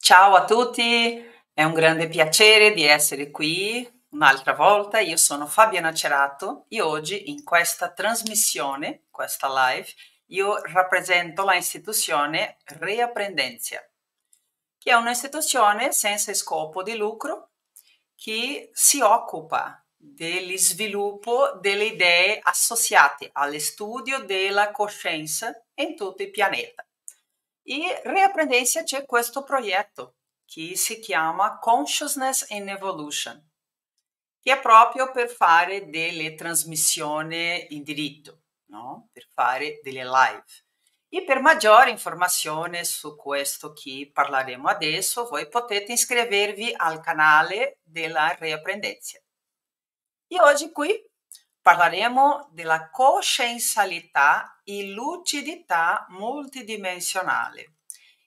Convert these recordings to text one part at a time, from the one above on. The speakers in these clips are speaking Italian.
Ciao a tutti, è un grande piacere di essere qui un'altra volta. Io sono Fabiana Cerato e oggi in questa trasmissione, questa live, io rappresento la istituzione Reaprendenzia, che è un'istituzione senza scopo di lucro che si occupa dello sviluppo delle idee associate allo studio della coscienza in tutto il pianeta. E Reaprendenzia c'è questo progetto che si chiama Consciousness in Evolution, che è proprio per fare delle trasmissioni in diritto, no? Per fare delle live. E per maggiore informazione su questo che parleremo adesso, voi potete iscrivervi al canale della Reaprendenzia. E oggi qui parleremo della coscienzialità e lucidità multidimensionale.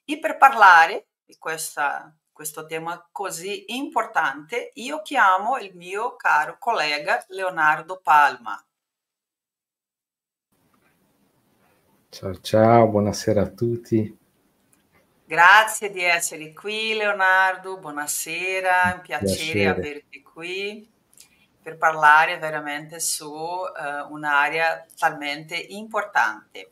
E per parlare di questo tema così importante, io chiamo il mio caro collega Leonardo Palma. Ciao ciao, buonasera a tutti. Grazie di essere qui, Leonardo, buonasera, è un piacere Piacere. averti qui per parlare veramente su un'area talmente importante.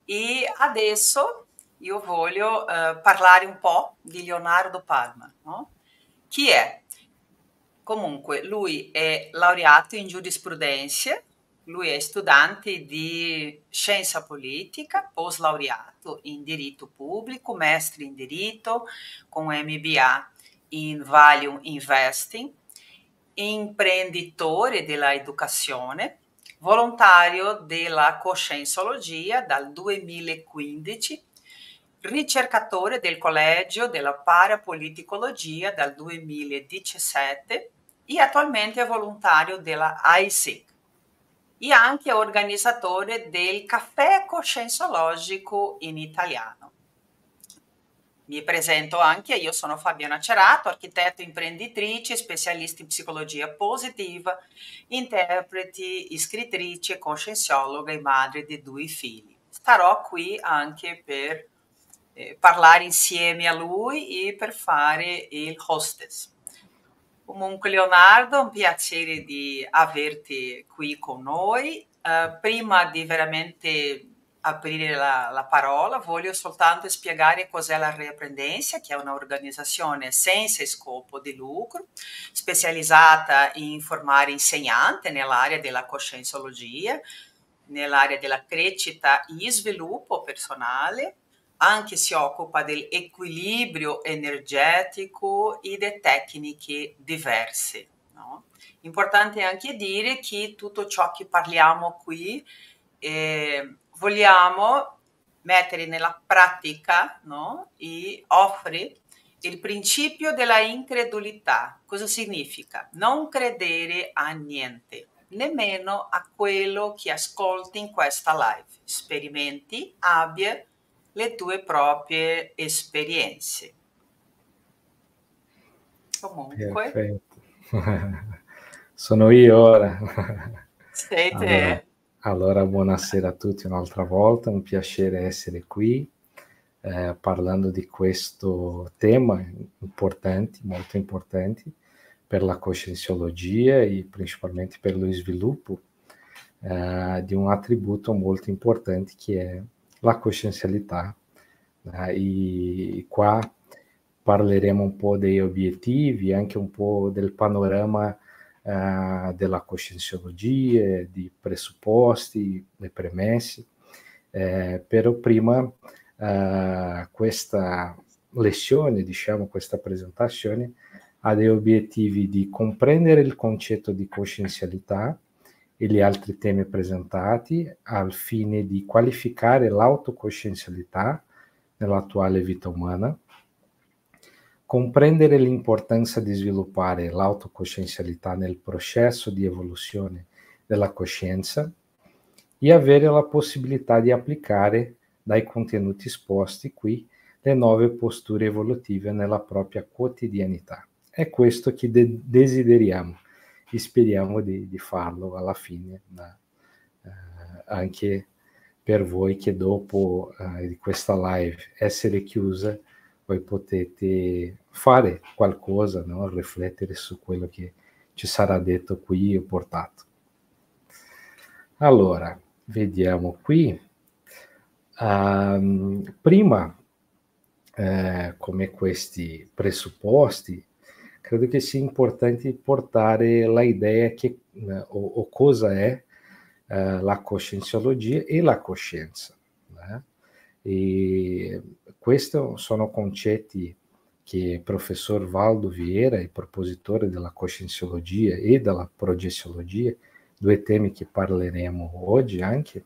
E adesso io voglio parlare un po' di Leonardo Palma, no? Chi è? Comunque, lui è laureato in giurisprudenza, lui è studente di scienza politica, post laureato in diritto pubblico, mestre in diritto con MBA in Value Investing, imprenditore della educazione, volontario della coscienciologia dal 2015, ricercatore del Collegio della Parapoliticologia dal 2017 e attualmente è volontario della AISEC e anche organizzatore del Caffè Coscienciologico in italiano. Mi presento anche, io sono Fabiana Cerato, architetto imprenditrice, specialista in psicologia positiva, interpreti, scrittrice, coscienciologa e madre di 2 figli. Starò qui anche per parlare insieme a lui e per fare il hostess. Comunque Leonardo, un piacere di averti qui con noi. Prima di veramente aprire la parola, voglio soltanto spiegare cos'è la Reaprendenzia, che è un'organizzazione senza scopo di lucro, specializzata in formare insegnanti nell'area della coscienciologia, nell'area della crescita e sviluppo personale, anche si occupa dell'equilibrio energetico e di tecniche diverse. No? Importante anche dire che tutto ciò che parliamo qui vogliamo mettere nella pratica, no? E offre il principio della incredulità. Cosa significa? Non credere a niente, nemmeno a quello che ascolti in questa live. Sperimenti, abbia le tue proprie esperienze. Comunque, Perfetto. Sono io ora. sei Allora, te. allora, buonasera a tutti un'altra volta, un piacere essere qui parlando di questo tema importante, molto importante per la coscienciologia e principalmente per lo sviluppo di un attributo molto importante che è la coscienzialità. E qua parleremo un po' degli obiettivi, anche un po' del panorama della coscienciologia, di presupposti, le premesse. Però prima questa lezione, diciamo, questa presentazione ha degli obiettivi di comprendere il concetto di coscienzialità e gli altri temi presentati al fine di qualificare l'autocoscienzialità nell'attuale vita umana, comprendere l'importanza di sviluppare l'autocoscienzialità nel processo di evoluzione della coscienza e avere la possibilità di applicare dai contenuti esposti qui le nuove posture evolutive nella propria quotidianità. È questo che desideriamo e speriamo di farlo alla fine, anche per voi che dopo di questa live essere chiusa voi potete fare qualcosa, no? Riflettere su quello che ci sarà detto qui e portato. Allora, vediamo qui. Prima, come questi presupposti, credo che sia importante portare la idea che, o cosa è la coscienciologia e la coscienza. E questi sono concetti che il professor Valdo Vieira, il propositore della coscienciologia e della progettiologia, due temi che parleremo oggi anche,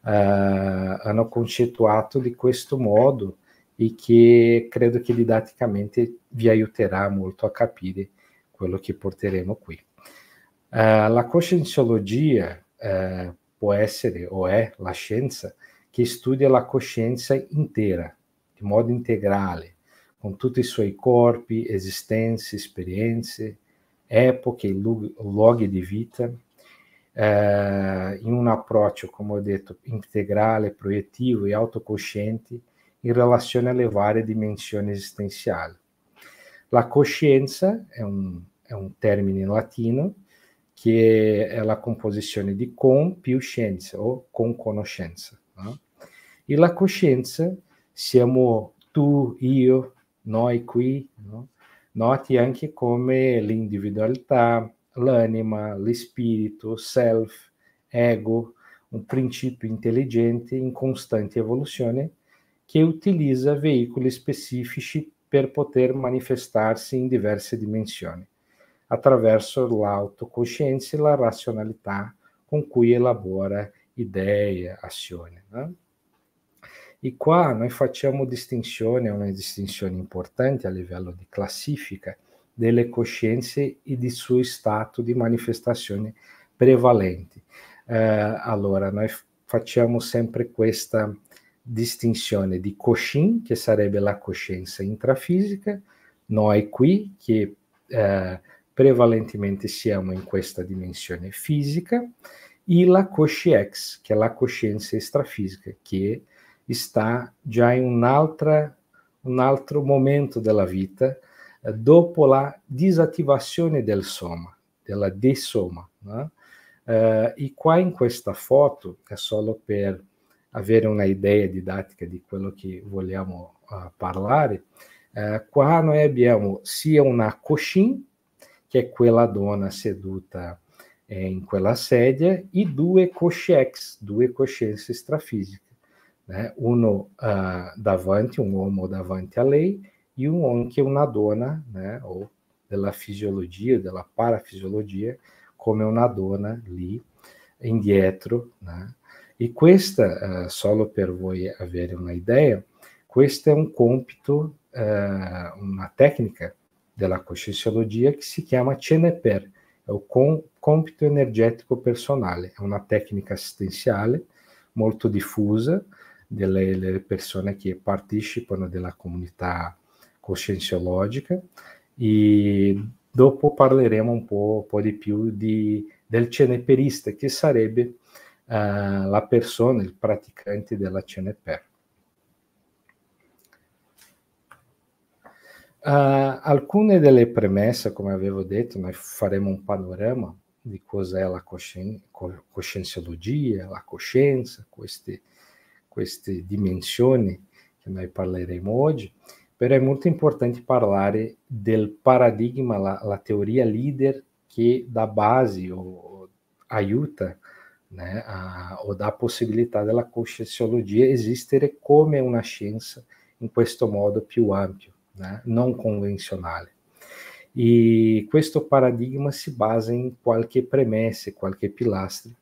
hanno concettuato di questo modo e che credo che didatticamente vi aiuterà molto a capire quello che porteremo qui. La coscienciologia può essere o è la scienza che studia la coscienza intera, di modo integrale, con tutti i suoi corpi, esistenze, esperienze, epoche, luoghi di vita, in un approccio, come ho detto, integrale, proiettivo e autocosciente in relazione alle varie dimensioni esistenziali. La coscienza è un termine in latino che è la composizione di con più scienza o con conoscenza. No? E la coscienza siamo tu, io, noi qui, no? Noti anche come l'individualità, l'anima, l'espirito, self, ego, un principio intelligente in costante evoluzione che utilizza veicoli specifici per poter manifestarsi in diverse dimensioni, attraverso l'autocoscienza e la razionalità con cui elabora idee, azioni. No? E qua noi facciamo distinzione, una distinzione importante a livello di classifica delle coscienze e di suo stato di manifestazione prevalenti. Allora, noi facciamo sempre questa distinzione di Coshin, che sarebbe la coscienza intrafisica, noi qui, che prevalentemente siamo in questa dimensione fisica, e la Cosciex, che è la coscienza extrafisica, che sta già in un altro momento della vita, dopo la disattivazione del soma, della desoma. No? E qua in questa foto, è solo per avere una idea didattica di quello che vogliamo parlare, qua noi abbiamo sia una Coshin, che è quella donna seduta in quella sedia, e due Cosciex, due coscienze extrafisiche. Uno davanti, un uomo davanti a lei, e anche una donna, o della fisiologia, della parafisiologia, come una donna lì indietro. E questa, solo per voi avere una idea, questo è un compito, una tecnica della coscienciologia che si chiama CNPR, è il compito energetico personale, è una tecnica assistenziale molto diffusa delle persone che partecipano della comunità coscienciologica, e dopo parleremo un po' di più del CNPRista, che sarebbe la persona, il praticante della CNPR. Alcune delle premesse, come avevo detto, noi faremo un panorama di cos'è la coscienciologia, la coscienza, queste dimensioni che noi parleremo oggi, però è molto importante parlare del paradigma, la teoria leader che dà base o aiuta, o dà possibilità della coscienciologia esistere come una scienza in questo modo più ampio, non convenzionale. E questo paradigma si basa in qualche premesse, qualche pilastro,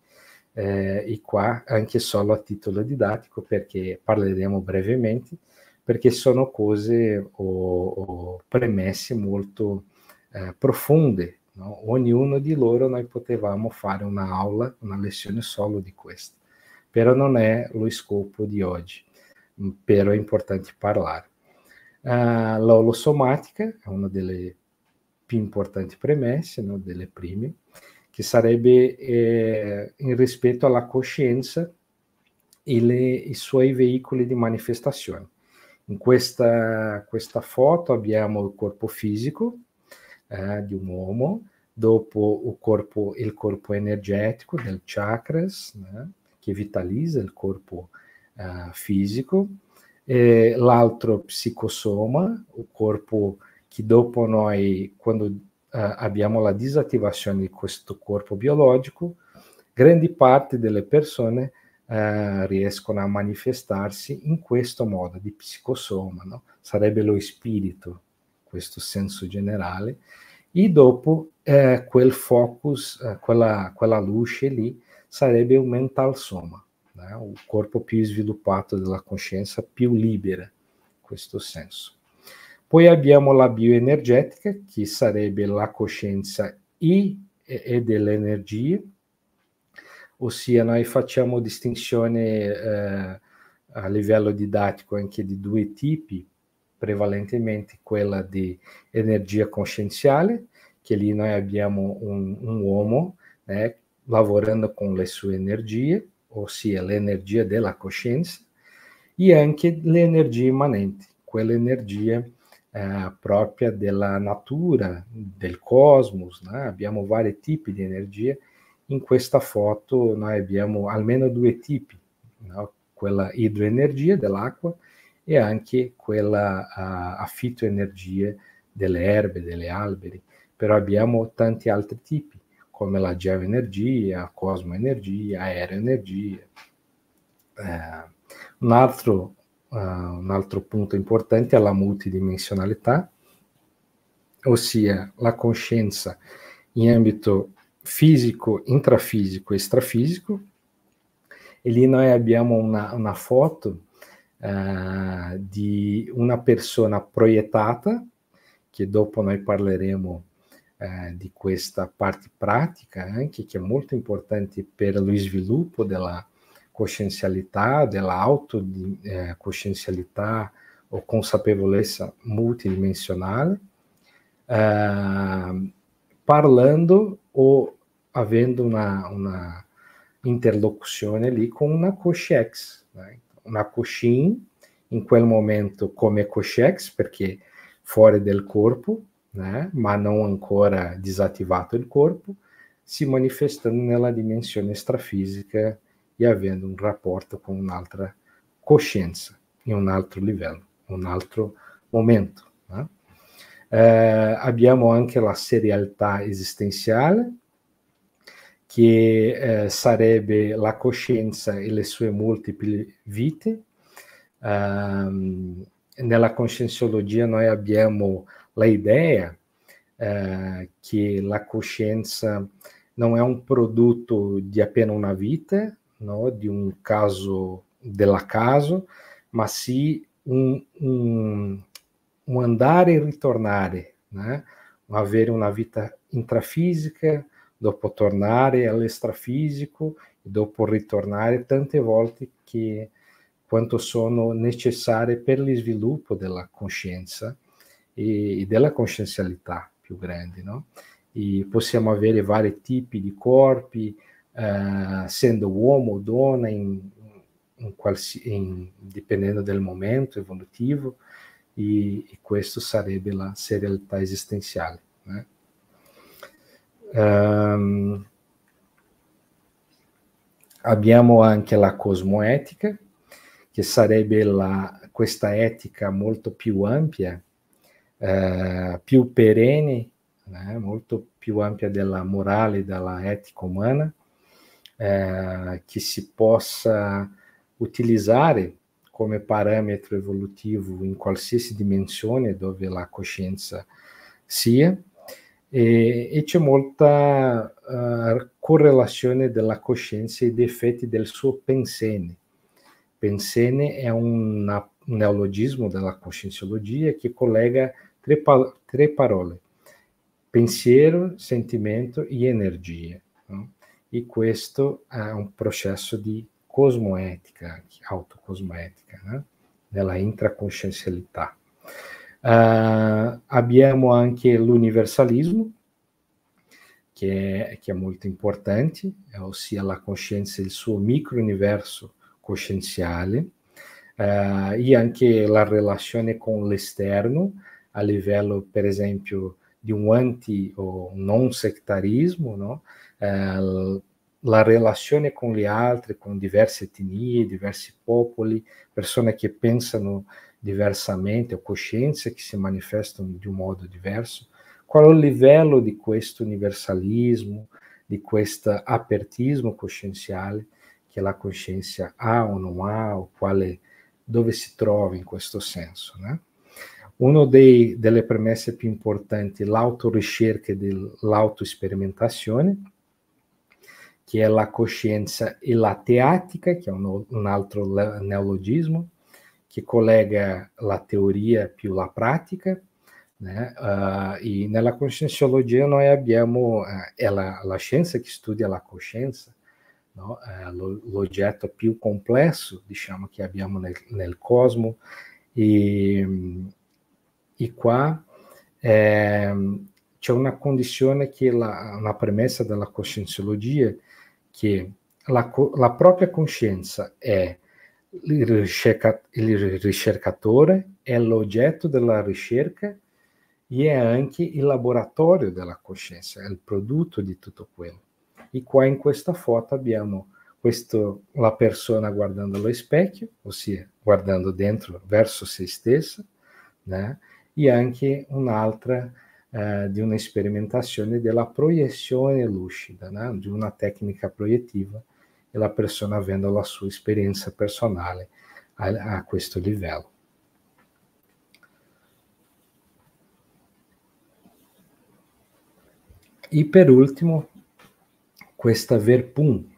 e qua anche solo a titolo didattico, perché parleremo brevemente, perché sono cose o premesse molto profonde. No? Ognuno di loro noi potevamo fare una aula, una lezione solo di questo, però non è lo scopo di oggi, però è importante parlare. L'olosomatica è una delle più importanti premesse, no? Delle prime, che sarebbe in rispetto alla coscienza e i suoi veicoli di manifestazione. In questa foto abbiamo il corpo fisico di un uomo, dopo il corpo energetico del chakras, che vitalizza il corpo fisico, e l'altro psicosoma, il corpo che dopo noi, quando abbiamo la disattivazione di questo corpo biologico, grandi parti delle persone riescono a manifestarsi in questo modo di psicosoma, no? Sarebbe lo spirito, questo senso generale, e dopo quel focus, quella luce lì, sarebbe un mental soma, né? O corpo più sviluppato della coscienza, più libera, in questo senso. Poi abbiamo la bioenergetica, che sarebbe la coscienza e dell'energia, ossia noi facciamo distinzione a livello didattico anche di due tipi, prevalentemente quella di energia coscienziale, che lì noi abbiamo un uomo lavorando con le sue energie, ossia l'energia della coscienza, e anche le energie immanenti, quelle energie propria della natura, del cosmos, né? Abbiamo vari tipi di energie. In questa foto noi abbiamo almeno due tipi, no? Quella idroenergia dell'acqua e anche quella a fitoenergie delle erbe, delle alberi, però abbiamo tanti altri tipi, come la geoenergia, cosmoenergia, aeroenergia. Un altro punto importante è la multidimensionalità, ossia la coscienza in ambito fisico, intrafisico e extrafisico, e lì noi abbiamo una foto di una persona proiettata, che dopo noi parleremo di questa parte pratica anche, che è molto importante per lo sviluppo della coscienzialità, dell'autocoscienzialità o consapevolezza multidimensionale, parlando o avendo una interlocuzione lì con una Coscex, una Coshin in quel momento come Coscex, perché fuori del corpo, ma non ancora disattivato il corpo, si manifestando nella dimensione extrafisica e avendo un rapporto con un'altra coscienza, in un altro livello, un altro momento. Abbiamo anche la serialità esistenziale, che sarebbe la coscienza e le sue multiple vite. Nella conscienciologia noi abbiamo l'idea che la coscienza non è un prodotto di appena una vita, no? Di un caso dell'accaso, ma sì un andare e ritornare, né? Avere una vita intrafisica, dopo tornare all'estrafisico e dopo ritornare tante volte quanto sono necessarie per lo sviluppo della coscienza e della coscienzialità più grandi, no? E possiamo avere vari tipi di corpi, essendo uomo o donna, dipendendo del momento evolutivo, e questo sarebbe la serialità esistenziale. Abbiamo anche la cosmoetica, che sarebbe questa etica molto più ampia, più perenne, molto più ampia della morale, della etica umana, che si possa utilizzare come parametro evolutivo in qualsiasi dimensione dove la coscienza sia, e c'è molta correlazione della coscienza e dei effetti del suo pensene. Pensene è un neologismo della coscienciologia che collega tre parole: pensiero, sentimento e energia, no? E questo è un processo di cosmoetica, autocosmoetica, no? Della intraconsciencialità. Abbiamo anche l'universalismo, che è molto importante, ossia la coscienza, il suo micro-universo coscienziale, e anche la relazione con l'esterno, a livello, per esempio, di un anti o non sectarismo, no? La relazione con gli altri, con diverse etnie, diversi popoli, persone che pensano diversamente o coscienze che si manifestano di un modo diverso. Qual è il livello di questo universalismo, di questo apertismo coscienziale che la coscienza ha o non ha, o dove si trova in questo senso, né? Una delle premesse più importanti è l'autoricerca e l'autoesperimentazione, che è la coscienza e la teática, che è un altro neologismo, che collega la teoria più la pratica, né? E nella conscienciologia noi abbiamo, è la scienza che studia la coscienza, no? L'oggetto più complesso, diciamo, che abbiamo nel cosmo, e qua c'è una condizione che è una premessa della coscienciologia, che la propria coscienza è il ricercatore, è l'oggetto della ricerca e è anche il laboratorio della coscienza, è il prodotto di tutto quello. E qua in questa foto abbiamo la persona guardando allo specchio, ossia guardando dentro verso se stessa, né? E anche un'altra di una sperimentazione della proiezione lucida, né? Di una tecnica proiettiva, e la persona avendo la sua esperienza personale a questo livello. E per ultimo, questa verpun,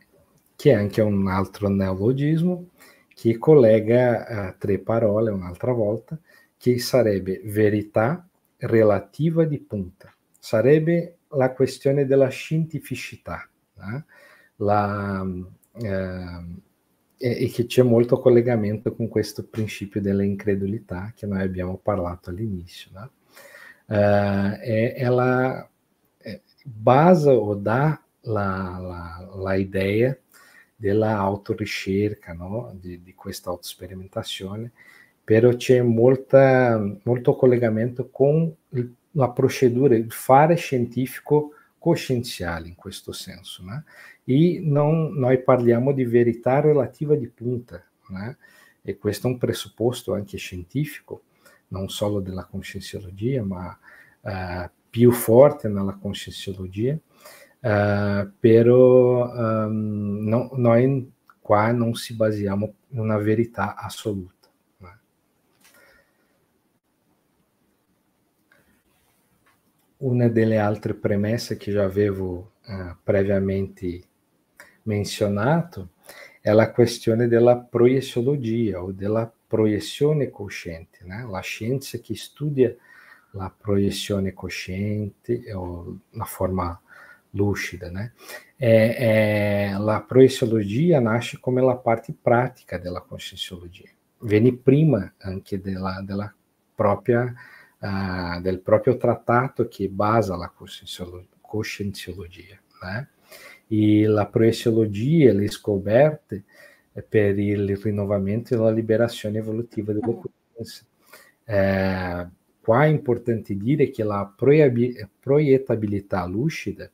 che è anche un altro neologismo, che collega tre parole un'altra volta, che sarebbe verità relativa di punta. Sarebbe la questione della scientificità, e che c'è molto collegamento con questo principio dell'incredulità che noi abbiamo parlato all'inizio. Ela basa o dà la idea della autoricerca, no? di questa autosperimentazione, però c'è molto collegamento con la procedura, il fare scientifico coscienziale in questo senso, né? E noi parliamo di verità relativa di punta, né? E questo è un presupposto anche scientifico, non solo della conscienciologia, ma più forte nella conscienciologia, però noi qua non si basiamo in una verità assoluta. Una delle altre premesse che già avevo previamente menzionato è la questione della proieziologia o della proiezione cosciente, né? La scienza che studia la proiezione cosciente o la forma lucida, né? La proieziologia nasce come la parte pratica della conscienciologia, viene prima anche del proprio trattato che basa la coscienciologia, né? E la proieziologia, le scoperte per il rinnovamento e la liberazione evolutiva delle coscienze. Qua è importante dire che la proiettabilità lucida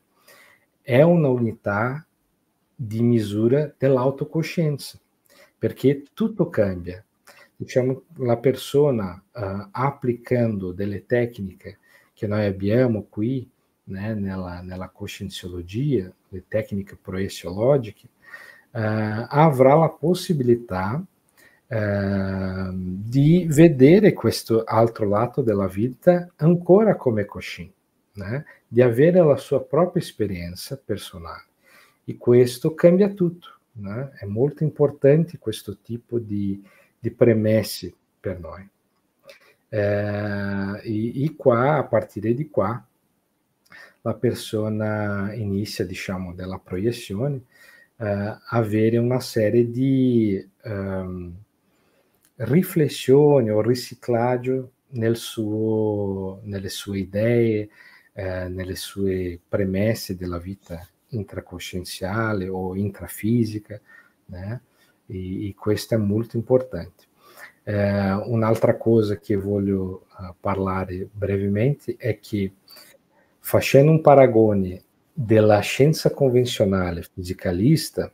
è una unità di misura dell'autocoscienza, perché tutto cambia. Diciamo, la persona applicando delle tecniche che noi abbiamo qui, né, nella coscienciologia, le tecniche proieziologiche, avrà la possibilità di vedere questo altro lato della vita ancora come cosciente, né? Di avere la sua propria esperienza personale. E questo cambia tutto, né? È molto importante questo tipo di premesse per noi. E qua, a partire di qua, la persona inizia, diciamo, della proiezione, avere una serie di riflessioni o riciclaggio nelle sue idee, nelle sue premesse della vita intracoscienziale o intrafisica, né? E questo è molto importante. Un'altra cosa che voglio parlare brevemente è che, facendo un paragone della scienza convenzionale fisicalista,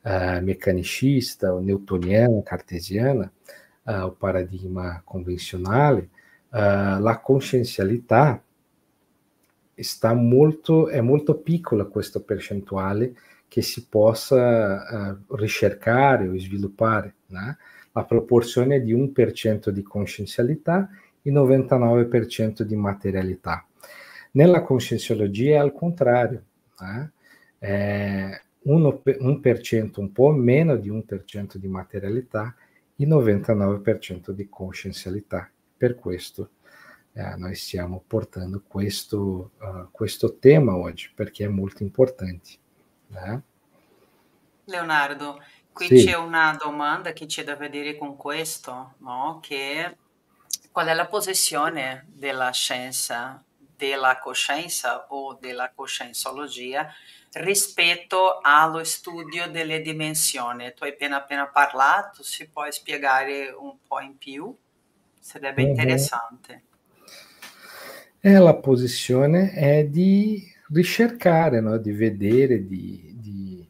meccanicista, o newtoniana, cartesiana, o paradigma convenzionale, la consciencialità è molto piccola questa percentuale che si possa ricercare o sviluppare, né? La proporzione è di 1% di consciencialità e 99% di materialità. Nella conscienciologia è al contrario, eh? 1%, un po' meno di 1% di materialità e 99% di consciencialità. Per questo noi stiamo portando questo tema oggi, perché è molto importante. Leonardo, qui Sì. c'è una domanda che c'è da vedere con questo, no? Che qual è la posizione della scienza, della coscienza o della coscienzologia rispetto allo studio delle dimensioni? Tu hai appena parlato, si può spiegare un po' in più? Sarebbe interessante. La posizione è di ricercare, no? Di vedere, di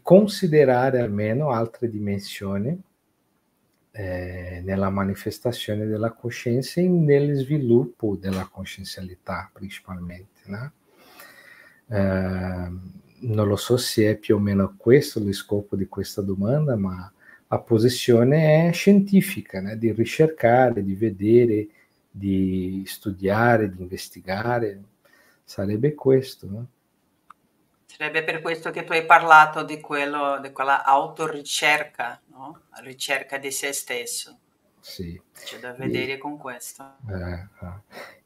considerare almeno altre dimensioni nella manifestazione della coscienza e nel sviluppo della coscienzialità principalmente, no? Non lo so se è più o meno questo lo scopo di questa domanda, ma la posizione è scientifica, né? Di ricercare, di vedere, di studiare, di investigare, sarebbe questo, no? Sarebbe per questo che tu hai parlato di quella autoricerca, no? Ricerca di se stesso. Sì. C'è da vedere con questo.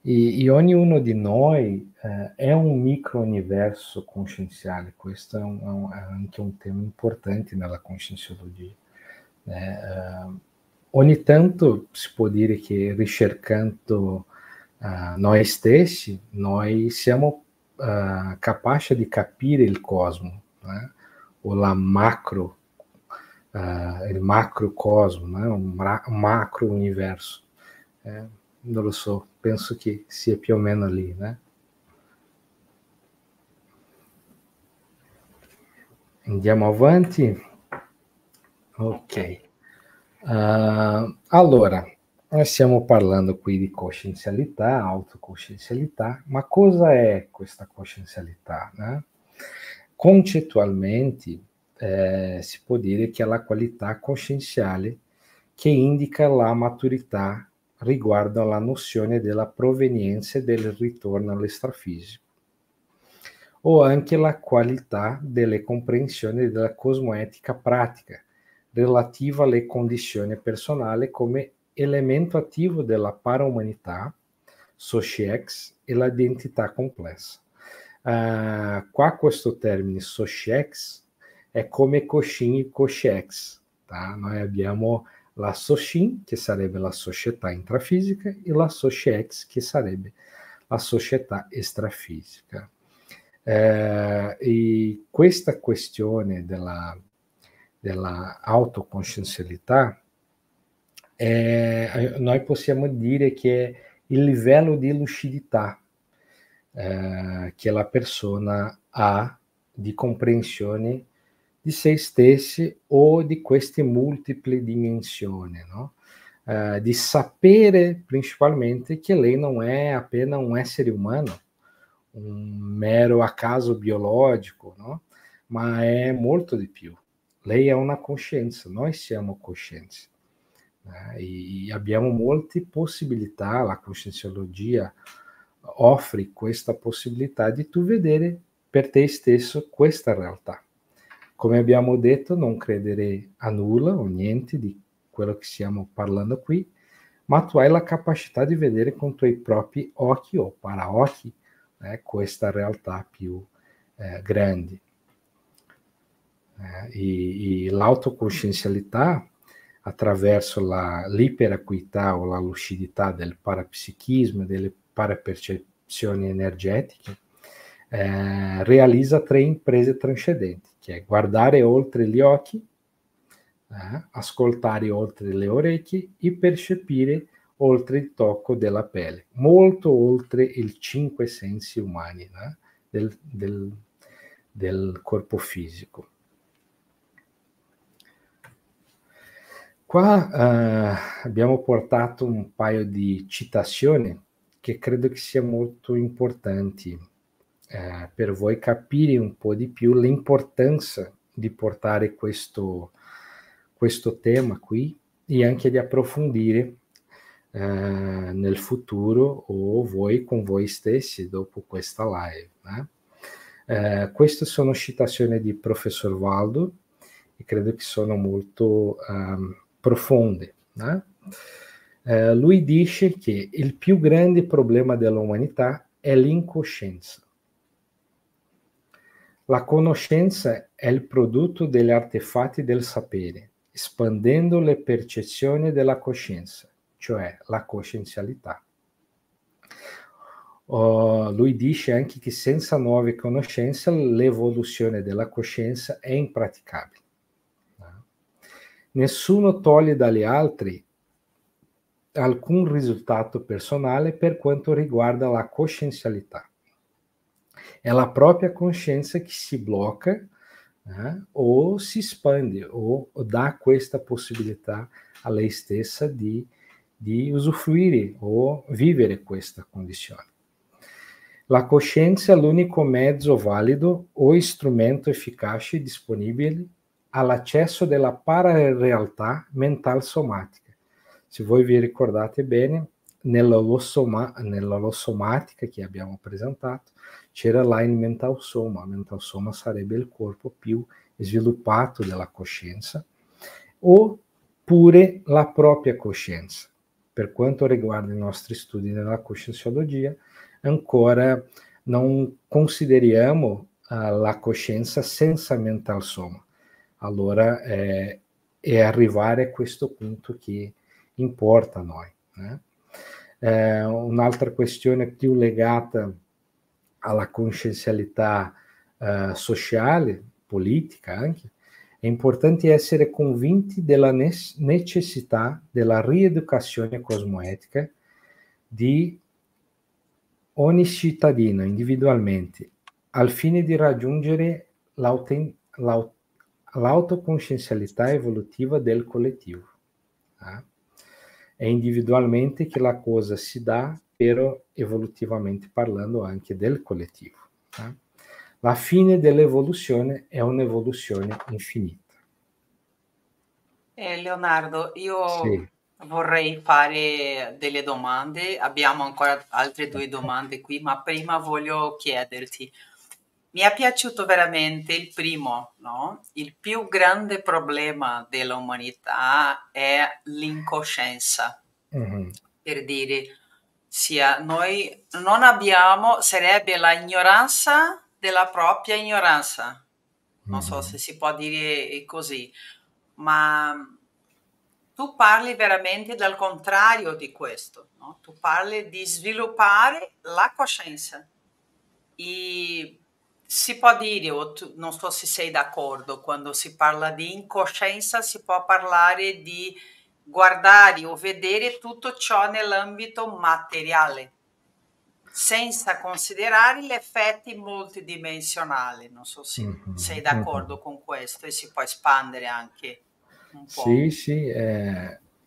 E ognuno di noi è un micro-universo conscienziale, questo è anche un tema importante nella conscienciologia. Ogni tanto si può dire che ricercando noi stessi, noi siamo capaci di capire il cosmo, o la macro, il macrocosmo, un macro universo. Non lo so, penso che sia più o meno lì, né? Andiamo avanti. Ok. Allora, noi stiamo parlando qui di coscienzialità, autocoscienzialità, ma cosa è questa coscienzialità, né? Concettualmente si può dire che è la qualità coscienziale che indica la maturità riguardo alla nozione della provenienza e del ritorno all'estrafisico, o anche la qualità delle comprensioni della cosmoetica pratica relativa alle condizioni personali come elemento attivo della para-umanità, sociex, e l'identità complessa. Qua questo termine sociex è come coscin e coscex, tá? Noi abbiamo la socin, che sarebbe la società intrafisica, e la sociex, che sarebbe la società estrafisica. E questa questione della autoconsciencialità, noi possiamo dire che è il livello di lucidità che la persona ha di comprensione di se stessi o di queste multiple dimensioni, no? Di sapere principalmente che lei non è appena un essere umano, un mero acaso biologico, no? Ma è molto di più. Lei è una coscienza, noi siamo coscienze. E abbiamo molte possibilità, la coscienciologia offre questa possibilità di tu vedere per te stesso questa realtà. Come abbiamo detto, non credere a nulla o niente di quello che stiamo parlando qui, ma tu hai la capacità di vedere con i tuoi propri occhi o paraocchi questa realtà più grande. E l'autoconsciencialità, attraverso l'iperacuità o la lucidità del parapsichismo e delle parapercezioni energetiche, realizza 3 imprese transcendenti, che è guardare oltre gli occhi, ascoltare oltre le orecchie e percepire oltre il tocco della pelle, molto oltre i 5 sensi umani, del corpo fisico. Qua abbiamo portato un paio di citazioni che credo che siano molto importanti per voi capire un po' di più l'importanza di portare questo tema qui e anche di approfondire nel futuro o voi con voi stessi dopo questa live. Queste sono citazioni di professor Waldo e credo che sono molto profonde. Lui dice che il più grande problema dell'umanità è l'incoscienza. La conoscenza è il prodotto degli artefatti del sapere, espandendo le percezioni della coscienza, cioè la coscienzialità. Lui dice anche che senza nuove conoscenze l'evoluzione della coscienza è impraticabile. Nessuno toglie dagli altri alcun risultato personale per quanto riguarda la coscienzialità. È la propria coscienza che si blocca o si espande o dà questa possibilità a lei stessa di usufruire o vivere questa condizione. La coscienza è l'unico mezzo valido o strumento efficace disponibile all'accesso della pararealtà mentale somatica. Se voi vi ricordate bene, nell'olosomatica che abbiamo presentato, c'era là il mental soma. Il mental soma sarebbe il corpo più sviluppato della coscienza, oppure la propria coscienza. Per quanto riguarda i nostri studi nella coscienciologia, ancora non consideriamo la coscienza senza mental soma. Allora è arrivare a questo punto che importa a noi. Un'altra questione più legata alla coscienzialità sociale, politica anche, è importante essere convinti della necessità della rieducazione cosmoetica di ogni cittadino individualmente al fine di raggiungere l'autoconscienzialità evolutiva del collettivo. È individualmente che la cosa si dà, però evolutivamente parlando anche del collettivo. La fine dell'evoluzione è un'evoluzione infinita. Leonardo, io Sì. vorrei fare delle domande, abbiamo ancora altre 2 domande qui, ma prima voglio chiederti, mi è piaciuto veramente il primo, no? Il più grande problema dell'umanità è l'incoscienza. Per dire, sia noi non abbiamo, sarebbe la ignoranza della propria ignoranza. Non so se si può dire così, ma tu parli veramente del contrario di questo, no? Tu parli di sviluppare la coscienza. E si può dire, o tu, non so se sei d'accordo, quando si parla di incoscienza si può parlare di guardare o vedere tutto ciò nell'ambito materiale, senza considerare gli effetti multidimensionali. Non so se sei d'accordo con questo e si può espandere anche un po'. Sì,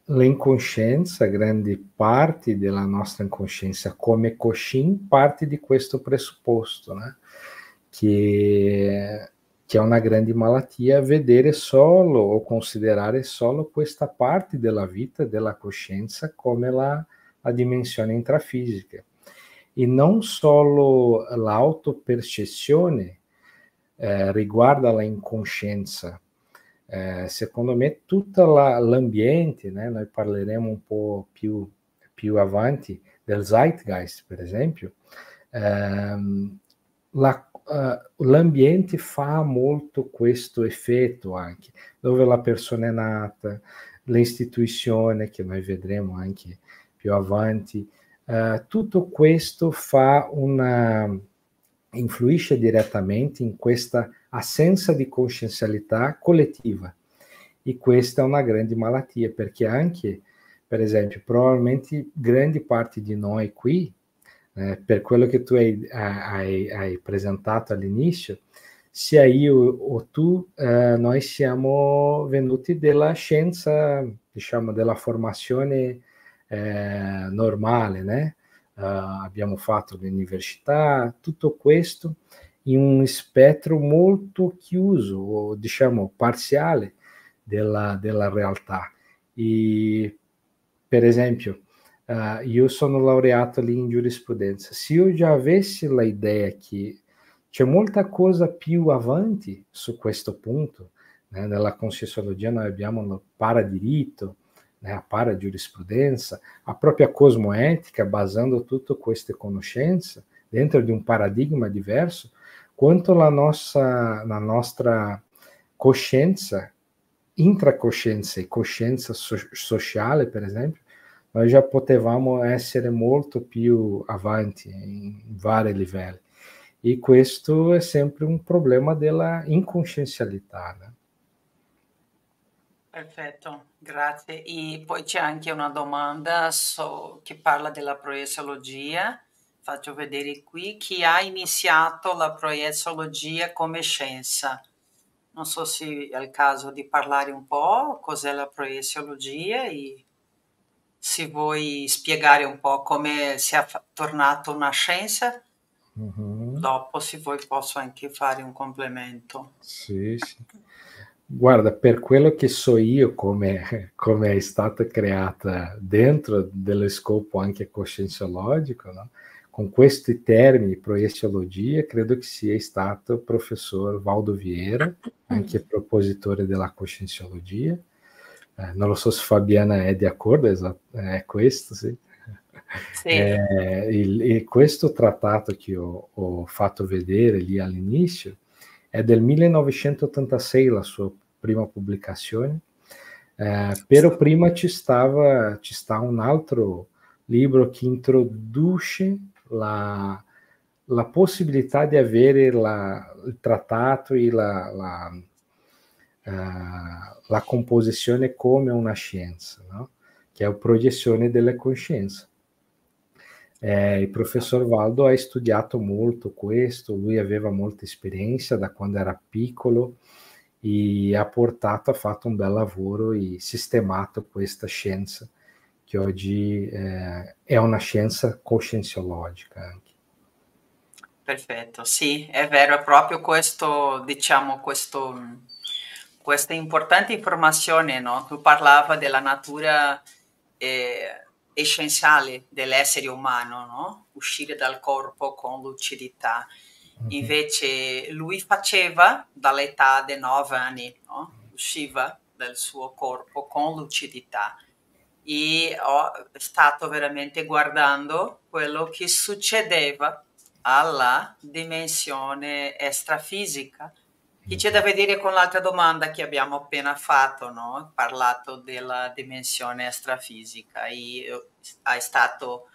l'incoscienza, grandi parti della nostra incoscienza come Coshin parte di questo presupposto, che è una grande malattia vedere solo o considerare solo questa parte della vita, della coscienza, come la dimensione intrafisica. E non solo l'autopercezione riguarda la incoscienza. Secondo me tutto l'ambiente, noi parleremo un po' più avanti del Zeitgeist, per esempio, l'ambiente fa molto questo effetto anche, dove la persona è nata, l'istituzione che noi vedremo anche più avanti, tutto questo influisce direttamente in questa assenza di coscienzialità collettiva e questa è una grande malattia, perché anche, per esempio, probabilmente grande parte di noi qui, per quello che tu hai presentato all'inizio, sia io o tu, noi siamo venuti dalla scienza, diciamo, della formazione normale, né? Abbiamo fatto l'università, tutto questo in un spettro molto chiuso, o diciamo parziale, della realtà. E, per esempio, io sono laureato lì in giurisprudenza. Se io già avessi l'idea che c'è molta cosa più avanti su questo punto, né? Nella Conscienciologia noi abbiamo il paradiritto, né? A paragiurisprudenza, a propria cosmoetica, basando tutte queste conoscenze dentro di un paradigma diverso, quanto la nostra coscienza, intracoscienza e coscienza sociale, per esempio, noi già potevamo essere molto più avanti in vari livelli. E questo è sempre un problema della incoscienzialità. Né? Perfetto, grazie. E poi c'è anche una domanda che parla della proieziologia. Faccio vedere qui chi ha iniziato la proieziologia come scienza. Non so se è il caso di parlare un po' cos'è la proieziologia e se vuoi spiegare un po' come sia tornato una scienza. Dopo, se vuoi, posso anche fare un complemento. Sì, sì. Guarda, per quello che so io, come è stata creata dentro dello scopo anche coscienciologico, no? Con questi termini, proieziologia, credo che sia stato il professor Valdo Vieira, anche propositore della coscienciologia. Non lo so se Fabiana è d'accordo, è questo, sì. Sì. E questo trattato che ho fatto vedere lì all'inizio è del 1986 la sua prima pubblicazione, però prima ci sta un altro libro che introduce la possibilità di avere il trattato e la composizione come una scienza, no? Che è la proiezione delle coscienze. Il professor Valdo ha studiato molto questo, lui aveva molta esperienza da quando era piccolo e ha fatto un bel lavoro e sistemato questa scienza, che oggi è una scienza coscienciologica anche. Perfetto, sì, è vero, è proprio questo, diciamo, questa importante informazione, no? Tu parlava della natura essenziale dell'essere umano, no? Uscire dal corpo con lucidità. Invece lui faceva dall'età dei 9 anni, no? Usciva dal suo corpo con lucidità e ho stato veramente guardando quello che succedeva alla dimensione extrafisica, che c'è da vedere con l'altra domanda che abbiamo appena fatto, no? Parlato della dimensione extrafisica e è stato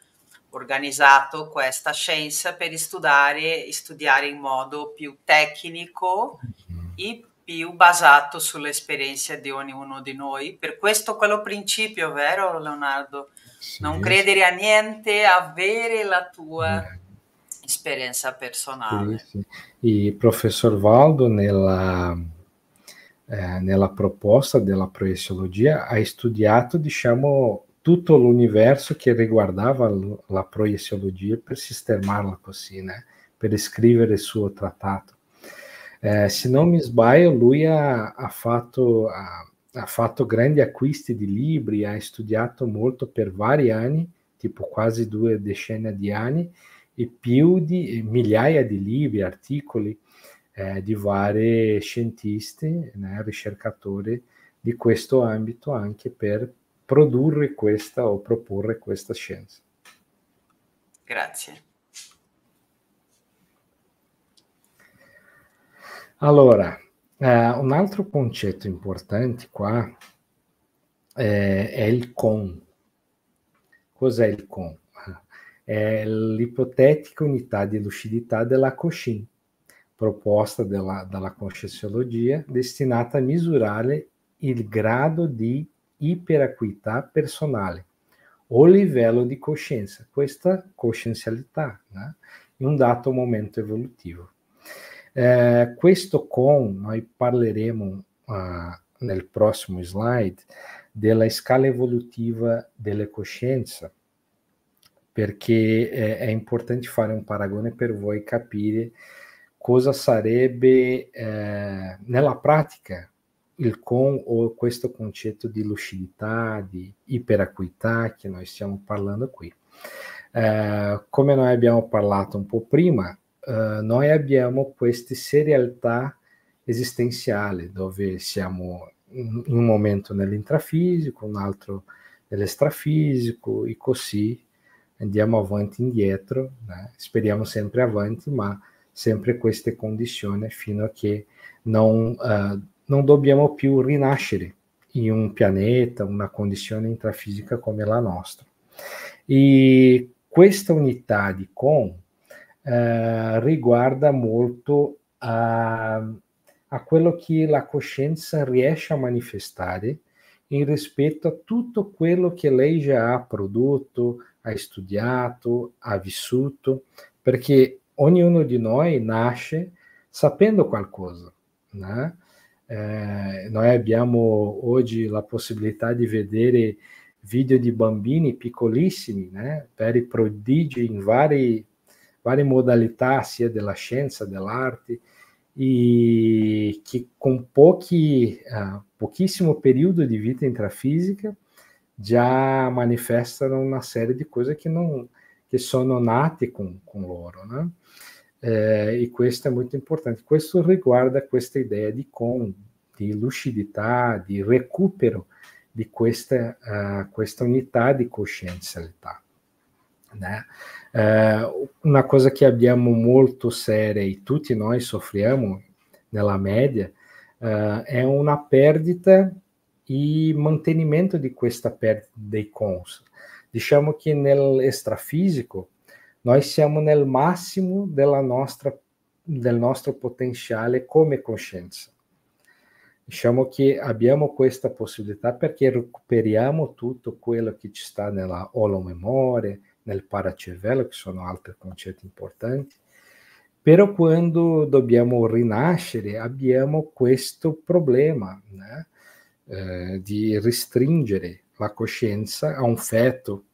organizzato questa scienza per studiare in modo più tecnico e più basato sull'esperienza di ognuno di noi. Per questo quello principio, vero Leonardo? Sì, Non credere a niente, avere la tua esperienza personale. Sì, sì. Il professor Valdo nella proposta della proieziologia ha studiato, diciamo, tutto l'universo che riguardava la proieziologia per sistemarla così, né? Per scrivere il suo trattato. Se non mi sbaglio, lui ha fatto grandi acquisti di libri, ha studiato molto per vari anni, tipo quasi 2 decenni di anni, e più di migliaia di libri, articoli di vari scientisti, né, ricercatori di questo ambito anche per produrre questa o proporre questa scienza. Grazie. Allora, un altro concetto importante qua è il con. Cos'è il con? È l'ipotetica unità di lucidità della Cochin, proposta dalla Conscienciologia, destinata a misurare il grado di iperacuità personale o livello di coscienza, questa coscienzialità, né? In un dato momento evolutivo. Questo noi parleremo nel prossimo slide della scala evolutiva delle coscienze, perché è importante fare un paragone per voi capire cosa sarebbe nella pratica il o questo concetto di lucidità, di iperacuità che noi stiamo parlando qui. Come noi abbiamo parlato un po' prima, noi abbiamo queste serialità esistenziali dove siamo in un momento nell'intrafisico, un altro nell'estrafisico e così andiamo avanti e indietro, né? Speriamo sempre avanti, ma sempre queste condizioni fino a che non dobbiamo più rinascere in un pianeta, una condizione intrafisica come la nostra. E questa unità di riguarda molto a quello che la coscienza riesce a manifestare in rispetto a tutto quello che lei già ha prodotto, ha studiato, ha vissuto, perché ognuno di noi nasce sapendo qualcosa, né? Noi abbiamo oggi la possibilità di vedere video di bambini piccolissimi, né? Veri prodigi in varie modalità, sia della scienza, dell'arte, e che con pochissimo periodo di vita intrafisica già manifestano una serie di cose che sono nate con loro, né? E questo è molto importante. Questo riguarda questa idea di lucidità, di recupero di questa unità di coscienzialità, né? Una cosa che abbiamo molto seria e tutti noi soffriamo nella media è una perdita e mantenimento di questa perdita dei cons. Diciamo che nell'estrafisico noi siamo nel massimo del nostro potenziale come coscienza. Diciamo che abbiamo questa possibilità perché recuperiamo tutto quello che ci sta nella holomemoria, nel paracervello, che sono altri concetti importanti. Però quando dobbiamo rinascere abbiamo questo problema, né? Di restringere la coscienza a un feto,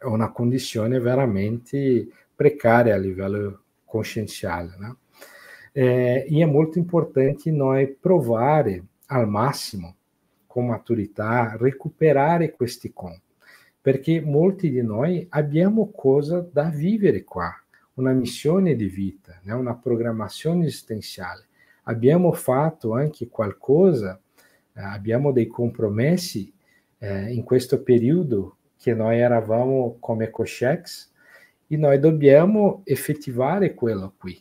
a una condizione veramente precaria a livello coscienziale, né? E è molto importante noi provare al massimo, con maturità, recuperare questi perché molti di noi abbiamo cosa da vivere qua, una missione di vita, né? Una programmazione esistenziale. Abbiamo fatto anche qualcosa, abbiamo dei compromessi in questo periodo che noi eravamo come Cochex e noi dobbiamo effettivare quello qui.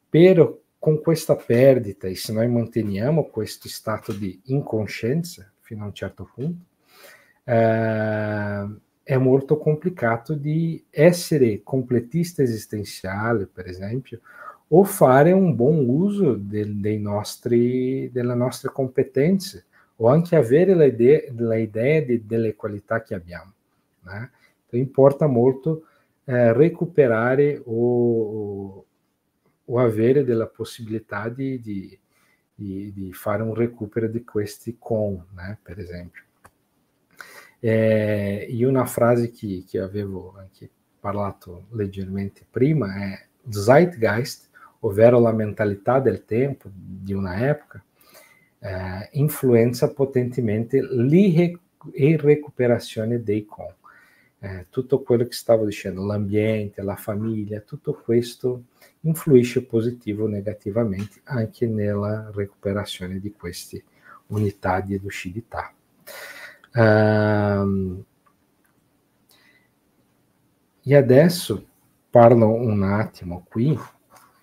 Però con questa perdita, e se noi manteniamo questo stato di incoscienza fino a un certo punto, è molto complicato di essere completista esistenziale, per esempio, o fare un buon uso delle nostre competenze, o anche avere l'idea delle qualità che abbiamo, né? Então, importa molto recuperare o avere della possibilità di fare un recupero di questi né, per esempio. E una frase che avevo anche parlato leggermente prima è Zeitgeist, ovvero la mentalità del tempo di una epoca, influenza potentemente la recuperazione dei tutto quello che stavo dicendo, l'ambiente, la famiglia, tutto questo influisce positivo o negativamente anche nella recuperazione di queste unità di lucidità. E adesso parlo un attimo qui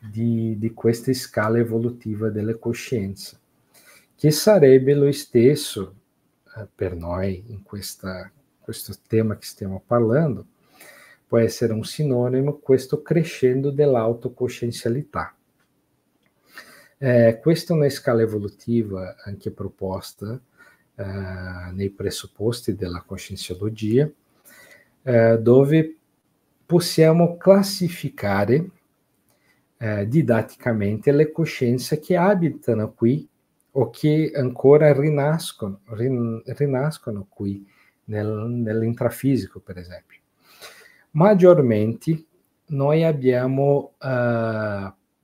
di questa scala evolutiva delle coscienze, che sarebbe lo stesso per noi in questo tema che stiamo parlando, può essere un sinonimo questo crescendo dell'autocoscienzialità. Questa è una scala evolutiva anche proposta nei presupposti della coscienciologia, dove possiamo classificare didatticamente le coscienze che abitano qui o che ancora rinascono qui nell'intrafisico, per esempio. Maggiormente noi abbiamo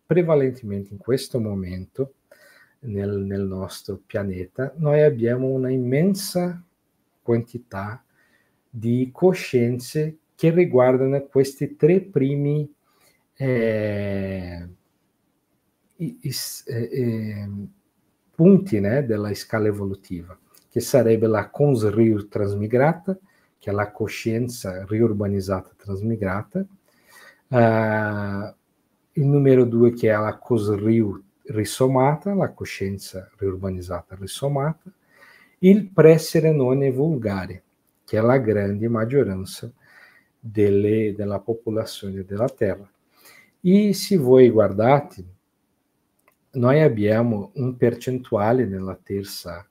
prevalentemente in questo momento nel nostro pianeta, noi abbiamo una immensa quantità di coscienze che riguardano questi tre primi punti della scala evolutiva, che sarebbe la cons trasmigrata, che è la coscienza riurbanizzata trasmigrata, il numero 2 che è la cos risomata, la coscienza riurbanizzata risomata, il pre-serenone vulgare, che è la grande maggioranza della popolazione della Terra. E se voi guardate, noi abbiamo un percentuale nella terza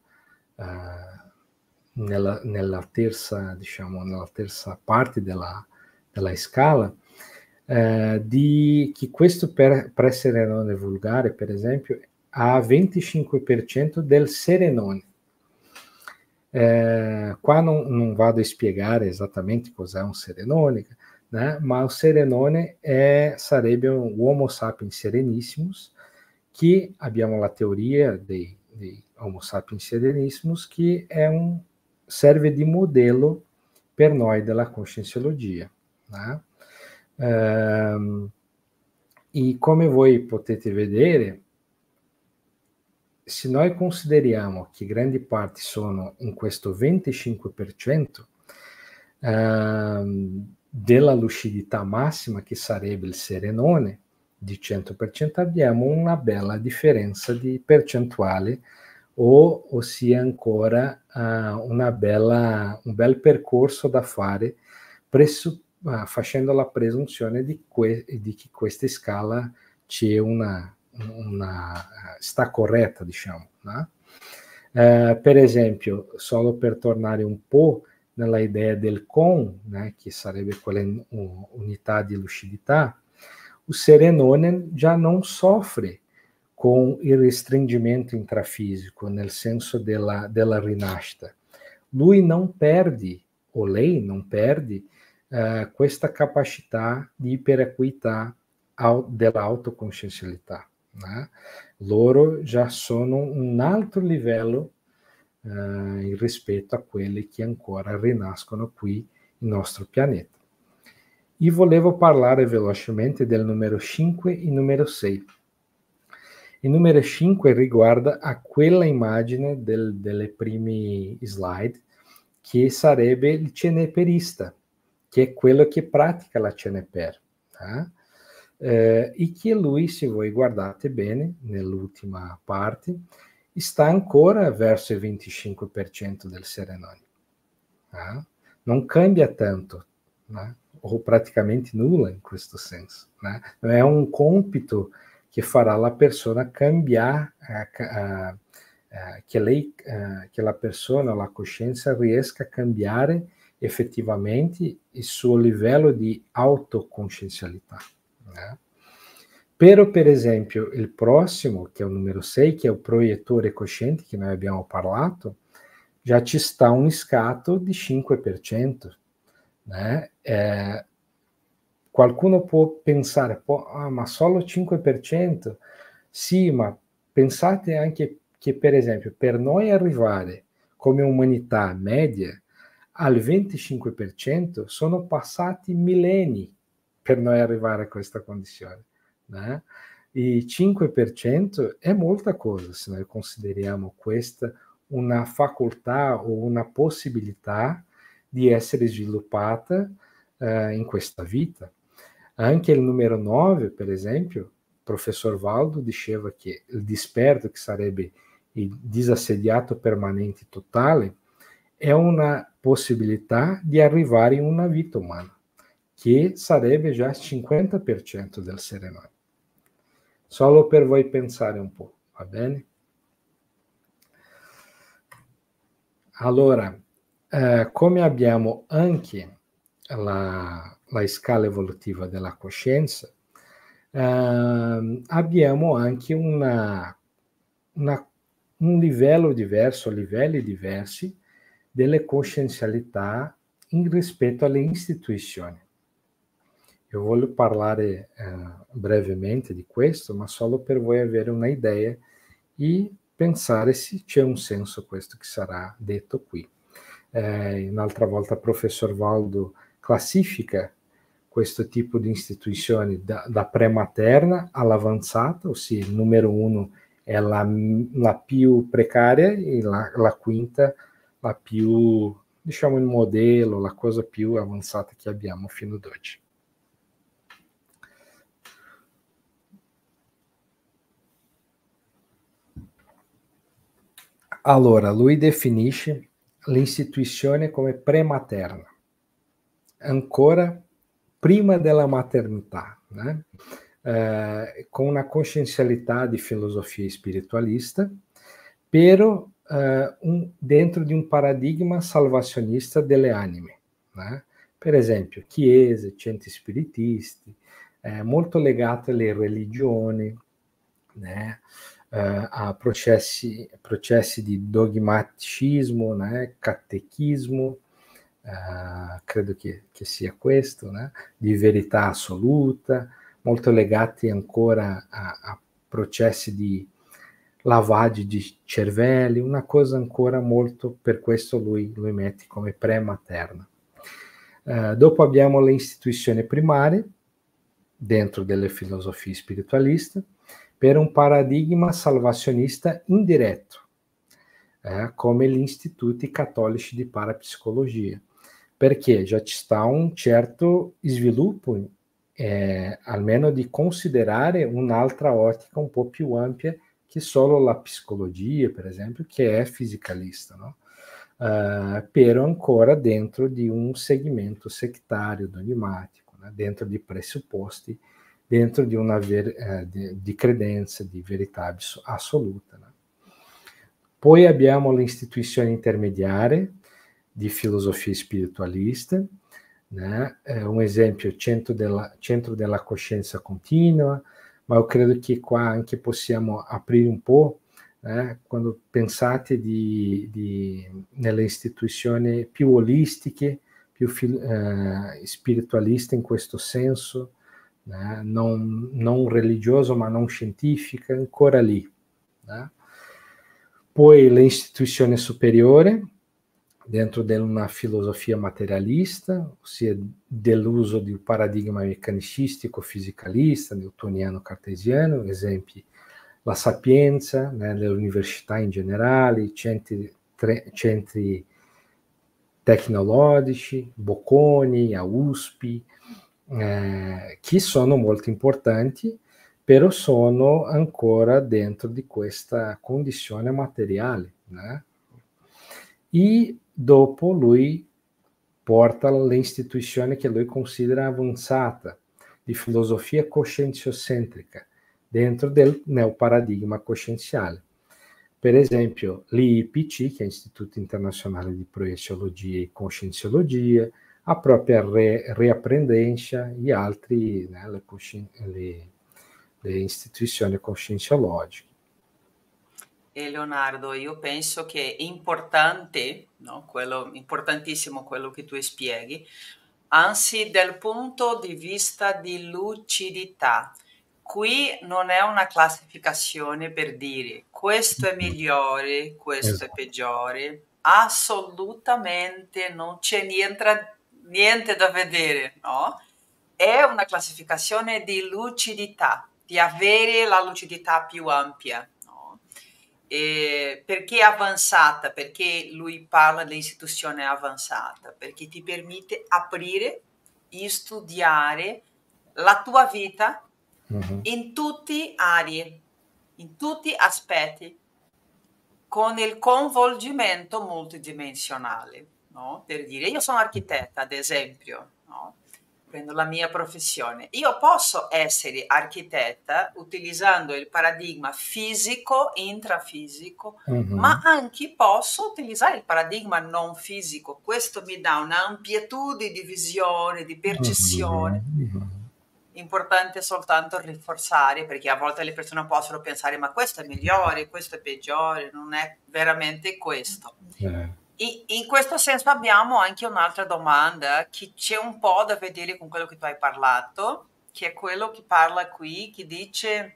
parte della scala di che questo pre-serenone vulgare, per esempio, ha 25% del serenone. Qua non vado a spiegare esattamente cos'è un serenone, ma il serenone sarebbe un Homo sapiens Serenissimus, che abbiamo la teoria dei Homo sapiens Serenissimus, che serve di modello per noi della coscienciologia. E come voi potete vedere, se noi consideriamo che grandi parti sono in questo 25% della lucidità massima, che sarebbe il serenone, di 100%, abbiamo una bella differenza di percentuale, ossia ancora un bel percorso da fare facendo la presunzione di che questa scala c'è sta corretta, diciamo. Per esempio, solo per tornare un po' nella idea del con, che sarebbe quella unità di lucidità, il serenone già non soffre con il restringimento intrafisico, nel senso della rinascita. Lui non perde, o lei non perde, questa capacità di iperacuità dell'autoconsciencialità. Loro già sono un altro livello rispetto a quelli che ancora rinascono qui nel nostro pianeta. E volevo parlare velocemente del numero 5 e numero 6. Il numero 5 riguarda a quella immagine delle prime slide, che sarebbe il ceneperista, che è quello che pratica la ceneper. E che lui, se voi guardate bene, nell'ultima parte, sta ancora verso il 25% del serenone. Non cambia tanto, o praticamente nulla in questo senso. È un compito che farà la persona cambiare, che la persona, la coscienza riesca a cambiare effettivamente il suo livello di autoconsciencialità. Però, per esempio, il prossimo, che è il numero 6, che è il proiettore cosciente, che noi abbiamo parlato, già ci sta un scatto di 5%. Qualcuno può pensare, ma solo 5%? Sì, ma pensate anche che, per esempio, per noi arrivare come umanità media al 25% sono passati millenni per noi arrivare a questa condizione. Il 5% è molta cosa se noi consideriamo questa una facoltà o una possibilità di essere sviluppata in questa vita. Anche il numero 9, per esempio, il professor Valdo diceva che il disperto, che sarebbe il disassediato permanente totale, è una possibilità di arrivare in una vita umana, che sarebbe già il 50% del serenone. Solo per voi pensare un po'. va bene? Allora, come abbiamo anche la scala evolutiva della coscienza, abbiamo anche un livello diverso, livelli diversi delle coscienzialità rispetto alle istituzioni. Io voglio parlare brevemente di questo, ma solo per voi avere una idea e pensare se c'è un senso questo che sarà detto qui. Un'altra volta il professor Waldo classifica questo tipo di istituzioni da prematerna all'avanzata, ossia il numero 1 è la più precaria e la quinta la più, diciamo, il modello, la cosa più avanzata che abbiamo fino ad oggi. Allora, lui definisce l'istituzione come prematerna, ancora prima della maternità, né? Con una coscienzialità di filosofia spiritualista, però dentro di un paradigma salvazionista delle anime, né? Per esempio chiese, centri spiritisti, molto legate alle religioni, né? A processi di dogmaticismo, né? Catechismo, credo che sia questo, né? Di verità assoluta, molto legati ancora a processi di lavaggi di cervelli, una cosa ancora molto, per questo lui mette come prematerna. Dopo abbiamo le istituzioni primarie, dentro delle filosofie spiritualiste, per un paradigma salvazionista indiretto, come gli istituti cattolici di parapsicologia, perché già ci sta un certo sviluppo, almeno di considerare un'altra ottica un po' più ampia che solo la psicologia, per esempio, che è fisicalista, no? Però ancora dentro di un segmento sectario, dogmatico, né? Dentro di presupposti, dentro di una di credenza, di verità assoluta. Né? Poi abbiamo le istituzioni intermediarie di filosofia spiritualista, né? Un esempio, centro della coscienza continua, ma io credo che qua anche possiamo aprire un po', quando pensate nelle istituzioni più olistiche, più spiritualiste in questo senso, non religioso ma non scientifica, ancora lì. Poi le istituzioni superiori, dentro di una filosofia materialista, ossia dell'uso di un paradigma meccanicistico, fisicalista, newtoniano, cartesiano, esempi la Sapienza, le università in generale, i centri tecnologici, Bocconi, a USP, che sono molto importanti, però sono ancora dentro di questa condizione materiale. Né? E dopo lui porta l'istituzione che lui considera avanzata, di filosofia coscienziocentrica, dentro del neoparadigma coscienziale. Per esempio, l'IPC, che è l'Istituto Internazionale di Proieziologia e Coscienciologia, a propria reaprendenza e altri, né, le istituzioni coscienciologiche. E Leonardo, io penso che è importante, no? Importantissimo quello che tu spieghi, anzi dal punto di vista di lucidità. Qui non è una classificazione per dire questo è migliore, questo è peggiore, assolutamente non c'è niente da vedere, no? È una classificazione di lucidità, di avere la lucidità più ampia. No? Perché avanzata? Perché lui parla di istituzione avanzata? Perché ti permette aprire e studiare la tua vita in tutte aree, in tutti aspetti, con il coinvolgimento multidimensionale. No? Per dire, io sono architetta, ad esempio, no? prendo la mia professione. Io posso essere architetta utilizzando il paradigma fisico, intrafisico, ma anche posso utilizzare il paradigma non fisico. Questo mi dà un'amplitudine di visione, di percezione. Importante soltanto rinforzare, perché a volte le persone possono pensare ma questo è migliore, questo è peggiore, non è veramente questo. In questo senso abbiamo anche un'altra domanda che c'è un po' da vedere con quello che tu hai parlato, che è quello che parla qui, che dice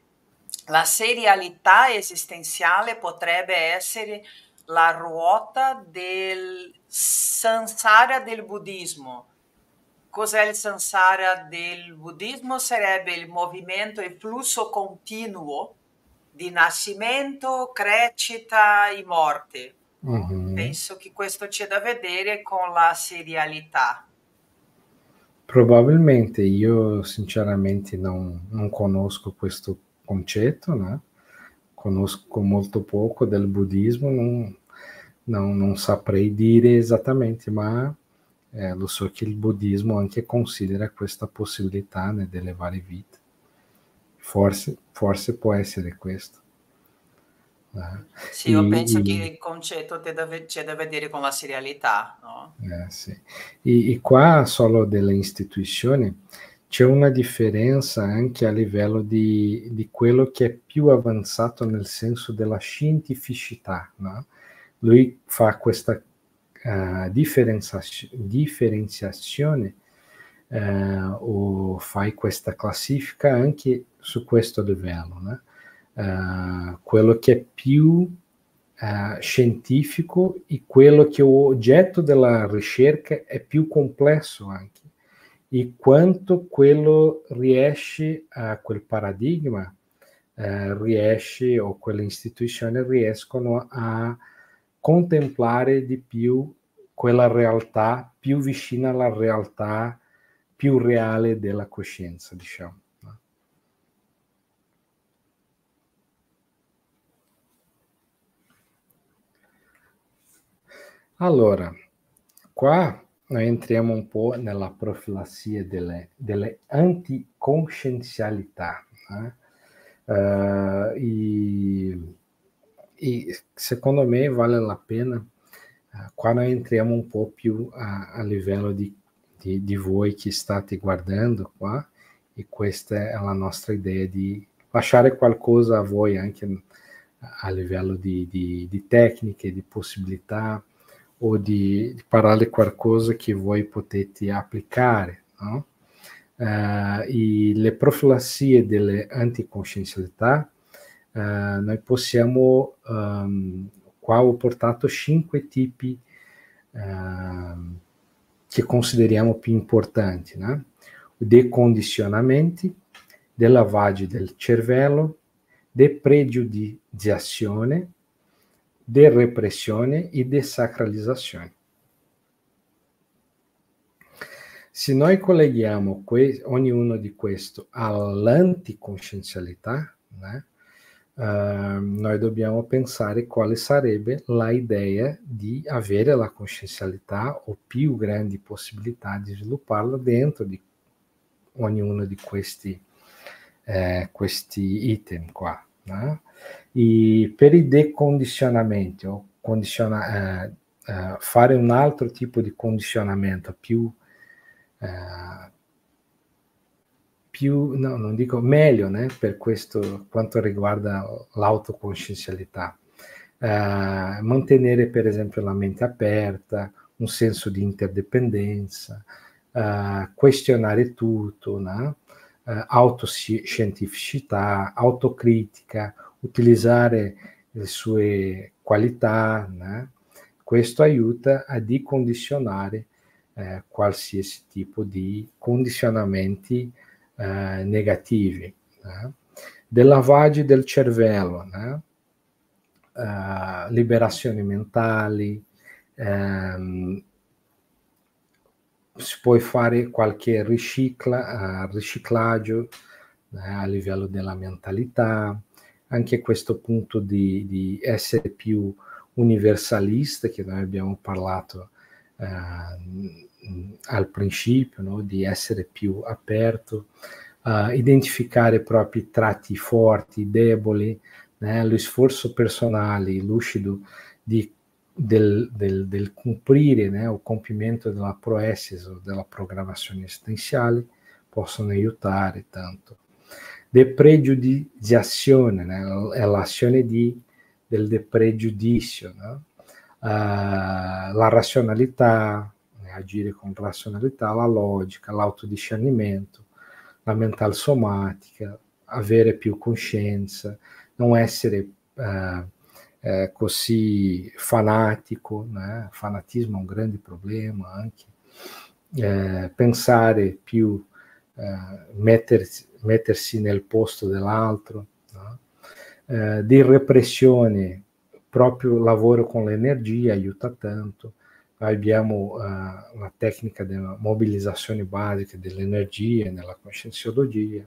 la serialità esistenziale potrebbe essere la ruota del samsara del buddismo. Cos'è il samsara del buddismo? Sarebbe il movimento, il flusso continuo di nascimento, crescita e morte. Penso che questo c'è da vedere con la serialità. Probabilmente io sinceramente non conosco questo concetto, no? Conosco molto poco del buddismo, non saprei dire esattamente, ma lo so che il buddismo anche considera questa possibilità, né, delle varie vite. Forse può essere questo. Sì, io penso che il concetto c'è da vedere con la serialità, no? Sì. E qua solo delle istituzioni c'è una differenza anche a livello di quello che è più avanzato nel senso della scientificità, no? Lui fa questa differenziazione o fai questa classifica anche su questo livello, no? Quello che è più scientifico e quello che o oggetto della ricerca è più complesso anche, e quanto quello riesce a quel paradigma riesce, o quelle istituzioni riescono a contemplare di più quella realtà più vicina alla realtà più reale della coscienza, diciamo. Allora, qua noi entriamo un po' nella profilassia delle anticonscenzialità. E secondo me vale la pena, qua noi entriamo un po' più a livello di voi che state guardando qua, e questa è la nostra idea di lasciare qualcosa a voi anche a livello di tecniche, di possibilità, o di parlare qualcosa che voi potete applicare, no? E le profilassie delle anticonsciencialità, noi possiamo, qua ho portato 5 tipi che consideriamo più importanti, no? Dei condizionamenti, del lavaggio del cervello, de pregiudiziazione, de repressione e desacralizzazione. Se noi colleghiamo ognuno di questo all'anticonscenzialità, né, noi dobbiamo pensare quale sarebbe l'idea di avere la coscienzialità o più grandi possibilità di svilupparla dentro di ognuno di questi item qua, né? E per i decondizionamenti o fare un altro tipo di condizionamento più no, non dico meglio, né, per questo quanto riguarda l'autoconscienzialità, mantenere per esempio la mente aperta, un senso di interdipendenza, questionare tutto, no? Autoscientificità, autocritica, utilizzare le sue qualità, né? Questo aiuta a decondizionare qualsiasi tipo di condizionamenti negativi, né? Del lavaggio del cervello, né? Liberazioni mentali, si può fare qualche riciclaggio a livello della mentalità, anche questo punto di essere più universalista, che noi abbiamo parlato al principio, no? Di essere più aperto, identificare i propri tratti forti, deboli, né? Lo sforzo personale lucido del comprire, né? O compimento della proessis o della programmazione essenziale possono aiutare tanto. Depregiudiziazione, né? È l'azione del depregiudizio, no? La razionalità, agire con razionalità, la logica, l'autodiscernimento, la mental somatica, avere più coscienza, non essere così fanatico, né? Fanatismo è un grande problema anche, pensare più, mettersi nel posto dell'altro, no? Di repressione, proprio lavoro con l'energia aiuta tanto. Noi abbiamo una tecnica della mobilizzazione basica dell'energia nella coscienciologia,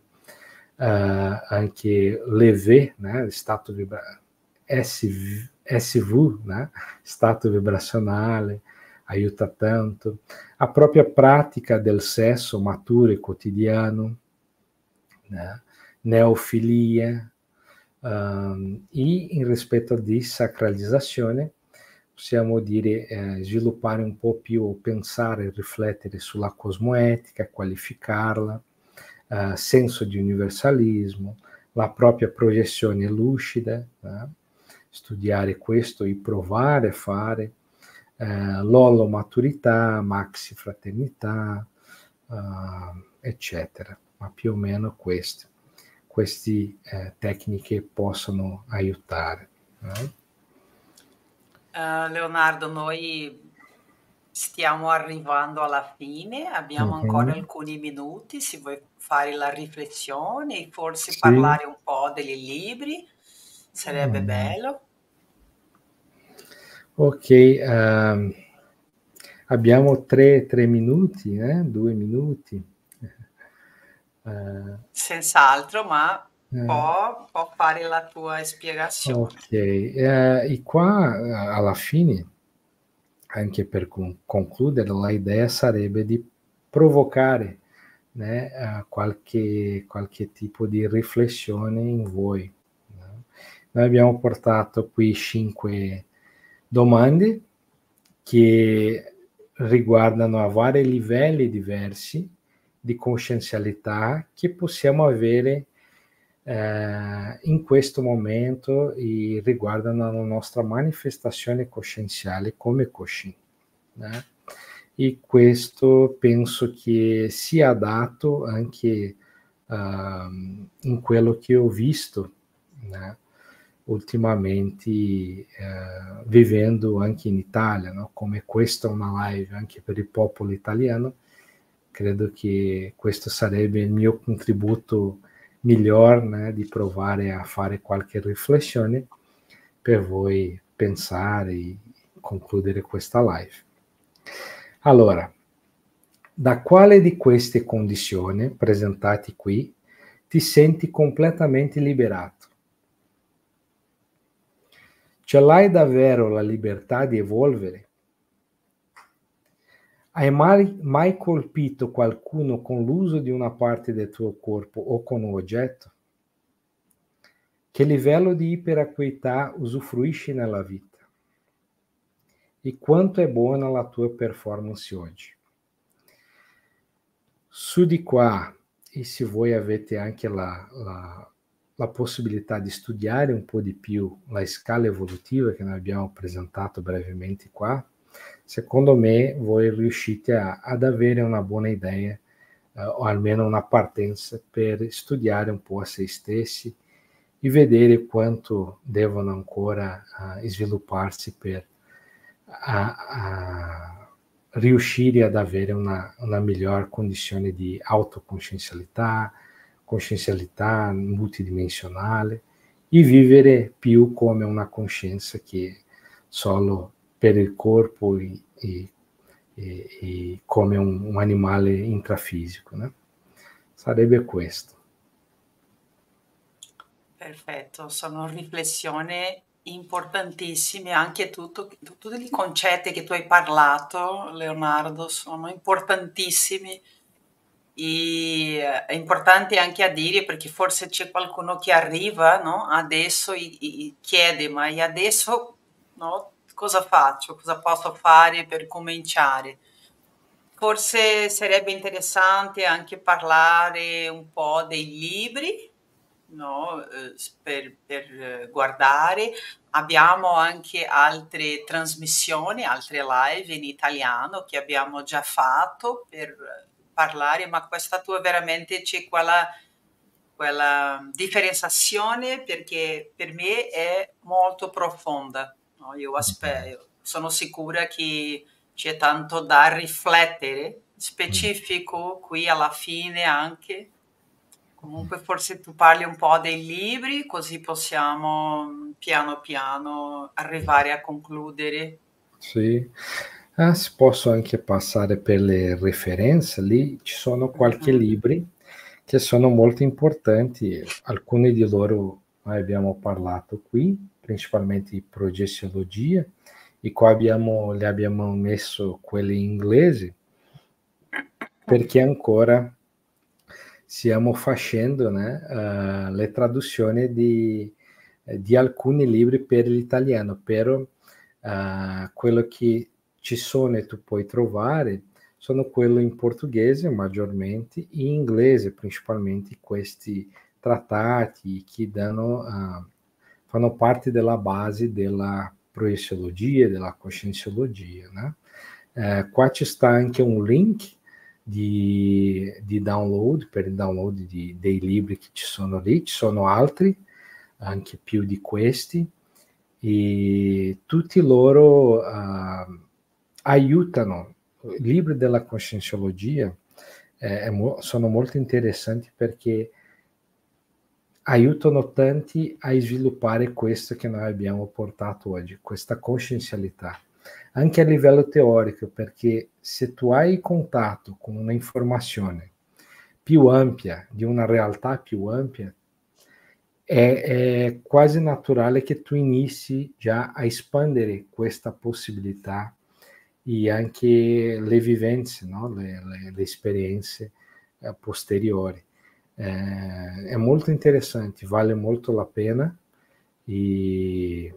anche l'EV, né? Stato SV, né? Stato vibrazionale, aiuta tanto. A própria prática del sesso maturo e quotidiano, né? Neofilia, e in rispetto di sacralizzazione possiamo dire sviluppare un po' più, pensare, riflettere sulla cosmoetica, qualificarla, senso di universalismo, la propria proiezione lucida, studiare questo e provare a fare, lolo maturità, maxi fraternità, eccetera, ma più o meno queste tecniche possono aiutare. Leonardo, noi stiamo arrivando alla fine, abbiamo ancora alcuni minuti, se vuoi fare la riflessione e forse sì. Parlare un po' dei libri, sarebbe bello. Ok, abbiamo tre minuti, 2 minuti. Senz'altro, ma può fare la tua spiegazione. Ok, e qua alla fine, anche per concludere, l'idea sarebbe di provocare, né, qualche tipo di riflessione in voi. Noi abbiamo portato qui 5 domande che riguardano a vari livelli diversi di coscienzialità che possiamo avere in questo momento e riguardano la nostra manifestazione coscienziale come coscienza. E questo penso che sia adatto anche in quello che ho visto, né? Ultimamente vivendo anche in Italia, no? Come questa è una live anche per il popolo italiano, credo che questo sarebbe il mio contributo miglior, né? Di provare a fare qualche riflessione per voi pensare e concludere questa live. Allora, da quale di queste condizioni presentate qui ti senti completamente liberato? Ce l'hai davvero la libertà di evolvere? Hai mai colpito qualcuno con l'uso di una parte del tuo corpo o con un oggetto? Che livello di iperacuità usufruisci nella vita? E quanto è buona la tua performance oggi? Su di qua, e se voi avete anche la possibilità di studiare un po' di più la scala evolutiva che noi abbiamo presentato brevemente qua, secondo me voi riuscite ad avere una buona idea o almeno una partenza per studiare un po' a se stessi e vedere quanto devono ancora svilupparsi per riuscire ad avere una miglior condizione di autoconsciencialità, coscienzialità multidimensionale e vivere più come una coscienza che solo per il corpo e come un animale intrafisico, né? Sarebbe questo. Perfetto, sono riflessioni importantissimi, anche tutti i concetti che tu hai parlato, Leonardo, sono importantissimi. È importante anche a dire perché forse c'è qualcuno che arriva, no? Adesso chiede, ma io adesso, no? Cosa faccio? Cosa posso fare per cominciare? Forse sarebbe interessante anche parlare un po' dei libri, no? Per guardare. Abbiamo anche altre trasmissioni, altre live in italiano che abbiamo già fatto per parlare, ma questa tua veramente c'è quella differenziazione perché per me è molto profonda, no? Sono sicura che c'è tanto da riflettere, Mm. specifico qui alla fine anche. Comunque forse tu parli un po' dei libri, così possiamo piano piano arrivare a concludere. Sì. Ah, posso anche passare per le referenze, lì ci sono qualche Mhm. libri che sono molto importanti, alcuni di loro noi abbiamo parlato qui, principalmente projeciologia, e qua li abbiamo messo quelli inglesi, perché ancora stiamo facendo, né, le traduzioni di alcuni libri per l'italiano, però quello che ci sono e tu puoi trovare sono quello in portoghese maggiormente, in inglese principalmente questi trattati che fanno parte della base della proieciologia, della coscienciologia, né? Qua ci sta anche un link di download, per il download dei libri che ci sono lì, ci sono altri, anche più di questi, e tutti loro aiutano. I libri della coscienciologia sono molto interessanti perché aiutano tanti a sviluppare questo che noi abbiamo portato oggi, questa coscienzialità, anche a livello teorico, perché se tu hai contatto con una informazione più ampia, di una realtà più ampia, è quasi naturale che tu inizi già a espandere questa possibilità e anche le vivenze, no? Le esperienze posteriori. È molto interessante, vale molto la pena e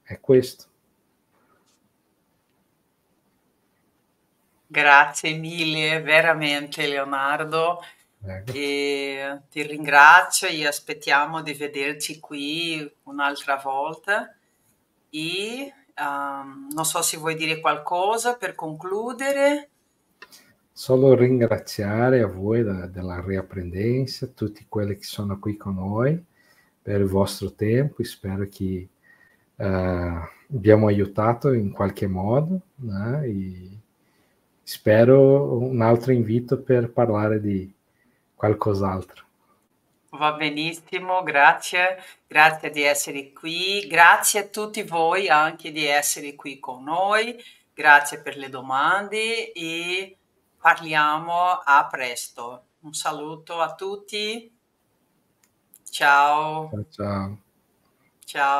è questo. Grazie mille, veramente Leonardo, Prego. e ti ringrazio e aspettiamo di vederci qui un'altra volta. E non so se vuoi dire qualcosa per concludere. Solo ringraziare a voi della riaprendenza, tutti quelli che sono qui con noi per il vostro tempo e spero che abbiamo aiutato in qualche modo, né? E spero un altro invito per parlare di qualcos'altro. Va benissimo, grazie, grazie di essere qui, grazie a tutti voi anche di essere qui con noi, grazie per le domande e parliamo a presto. Un saluto a tutti, ciao, Ciao, ciao. ciao.